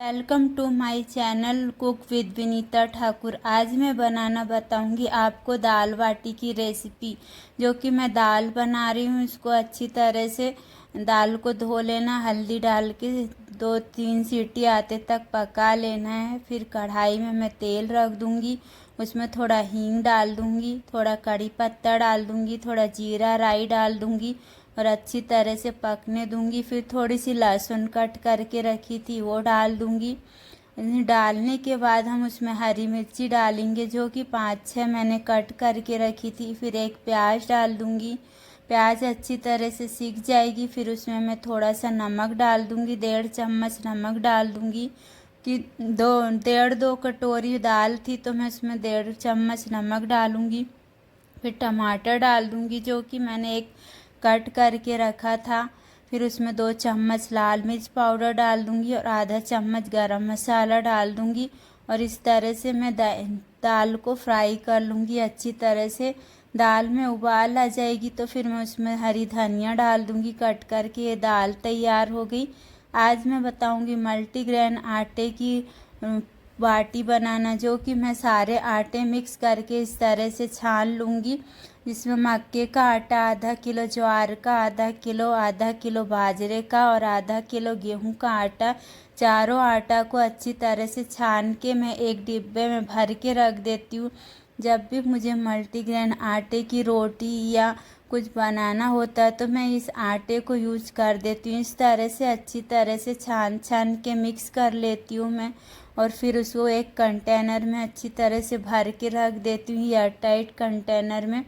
Welcome to my channel cook with Vinita Thakur. आज मैं बनाना बताऊंगी आपको दाल बाटी की रेसिपी। जो कि मैं दाल बना रही हूँ, इसको अच्छी तरह से दाल को धो लेना, हल्दी डाल के 2-3 सीटी आते तक पका लेना है। फिर कढ़ाई में मैं तेल रख दूंगी, उसमें थोड़ा हींग डाल दूंगी, थोड़ा कड़ी पत्ता डाल दूंगी, थोड़ा जीरा राई डाल दूंगी और अच्छी तरह से पकने दूंगी। फिर थोड़ी सी लहसुन कट करके रखी थी वो डाल दूंगी। इन्हें डालने के बाद हम उसमें हरी मिर्ची डालेंगे, जो कि 5-6 मैंने कट करके रखी थी। फिर एक प्याज डाल दूंगी। प्याज अच्छी तरह से सीख जाएगी, फिर उसमें मैं थोड़ा सा नमक डाल दूंगी, 1.5 चम्मच नमक डाल दूंगी। कि 2 कटोरी दाल थी तो मैं उसमें 1.5 चम्मच नमक डालूंगी। फिर टमाटर डाल दूंगी, जो कि मैंने एक कट करके रखा था। फिर उसमें 2 चम्मच लाल मिर्च पाउडर डाल दूंगी और आधा चम्मच गरम मसाला डाल दूंगी। और इस तरह से मैं दाल को फ्राई कर लूँगी अच्छी तरह से। दाल में उबाल आ जाएगी तो फिर मैं उसमें हरी धनिया डाल दूंगी कट करके। ये दाल तैयार हो गई। आज मैं बताऊंगी मल्टीग्रेन आटे की बाटी बनाना, जो कि मैं सारे आटे मिक्स करके इस तरह से छान लूँगी। जिसमें मक्के का आटा आधा किलो, ज्वार का आधा किलो बाजरे का और आधा किलो गेहूं का आटा, चारों आटा को अच्छी तरह से छान के मैं एक डिब्बे में भर के रख देती हूँ। जब भी मुझे मल्टीग्रेन आटे की रोटी या कुछ बनाना होता है तो मैं इस आटे को यूज कर देती हूँ। इस तरह से अच्छी तरह से छान के मिक्स कर लेती हूँ मैं। और फिर उसको एक कंटेनर में अच्छी तरह से भर के रख देती हूँ, एयर टाइट कंटेनर में।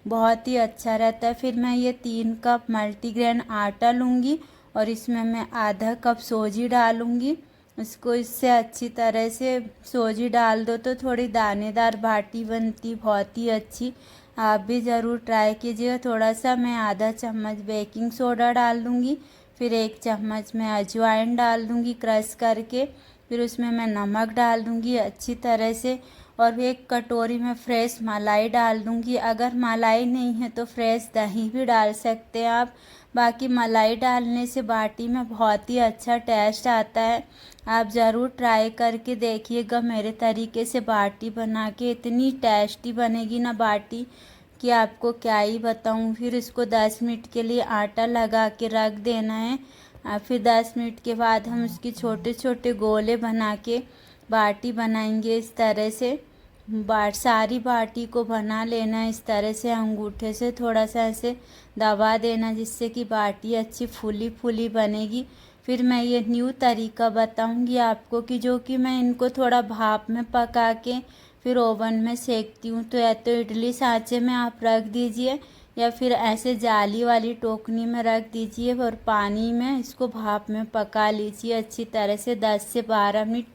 बहुत ही अच्छा रहता है। फिर मैं ये 3 कप मल्टीग्रेन आटा लूँगी और इसमें मैं आधा कप सोजी डालूँगी। इसको इससे अच्छी तरह से सोजी डाल दो तो थोड़ी दानेदार बाटी बनती, बहुत ही अच्छी। आप भी ज़रूर ट्राई कीजिएगा। थोड़ा सा मैं आधा चम्मच बेकिंग सोडा डाल दूँगी। फिर 1 चम्मच मैं अजवाइन डाल दूँगी क्रश करके। फिर उसमें मैं नमक डाल दूँगी अच्छी तरह से। और 1 कटोरी में फ्रेश मलाई डाल दूँगी। अगर मलाई नहीं है तो फ्रेश दही भी डाल सकते हैं आप। बाकी मलाई डालने से बाटी में बहुत ही अच्छा टेस्ट आता है। आप ज़रूर ट्राई करके देखिएगा मेरे तरीके से बाटी बना के। इतनी टेस्टी बनेगी ना बाटी कि आपको क्या ही बताऊं। फिर इसको 10 मिनट के लिए आटा लगा के रख देना है। फिर 10 मिनट के बाद हम उसकी छोटे छोटे गोले बना के बाटी बनाएंगे। इस तरह से सारी बाटी को बना लेना इस तरह से, अंगूठे से थोड़ा सा ऐसे दबा देना, जिससे कि बाटी अच्छी फूली फूली बनेगी। फिर मैं ये न्यू तरीका बताऊंगी आपको कि जो कि मैं इनको थोड़ा भाप में पका के फिर ओवन में सेकती हूँ। तो या तो इडली सांचे में आप रख दीजिए या फिर ऐसे जाली वाली टोकनी में रख दीजिए और पानी में इसको भाप में पका लीजिए अच्छी तरह से। 10 से 12 मिनट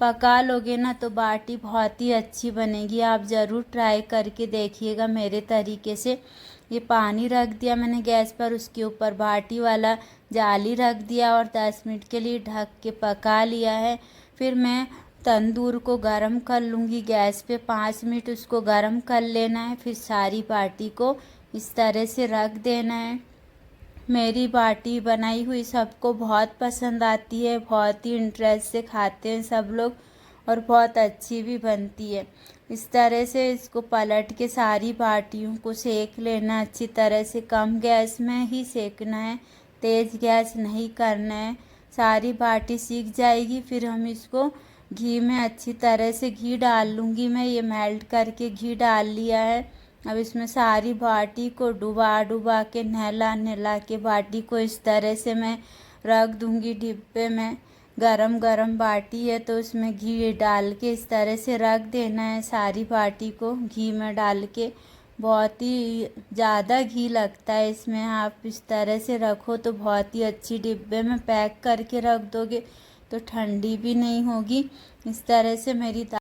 पका लोगे ना तो बाटी बहुत ही अच्छी बनेगी। आप ज़रूर ट्राई करके देखिएगा मेरे तरीके से। ये पानी रख दिया मैंने गैस पर, उसके ऊपर बाटी वाला जाली रख दिया और 10 मिनट के लिए ढक के पका लिया है। फिर मैं तंदूर को गरम कर लूँगी गैस पे, 5 मिनट उसको गरम कर लेना है। फिर सारी बाटी को इस तरह से रख देना है। मेरी बाटी बनाई हुई सबको बहुत पसंद आती है, बहुत ही इंटरेस्ट से खाते हैं सब लोग और बहुत अच्छी भी बनती है। इस तरह से इसको पलट के सारी बाटियों को सेक लेना अच्छी तरह से। कम गैस में ही सेकना है, तेज़ गैस नहीं करना है। सारी बाटी सीख जाएगी। फिर हम इसको घी में अच्छी तरह से घी डाल लूँगी मैं। ये मेल्ट करके घी डाल लिया है। अब इसमें सारी बाटी को डुबा के नहला के बाटी को इस तरह से मैं रख दूँगी डिब्बे में। गरम गरम बाटी है तो उसमें घी डाल के इस तरह से रख देना है सारी बाटी को घी में डाल के। बहुत ही ज़्यादा घी लगता है इसमें। आप इस तरह से रखो तो बहुत ही अच्छी डिब्बे में पैक करके रख दोगे तो ठंडी भी नहीं होगी। इस तरह से मेरी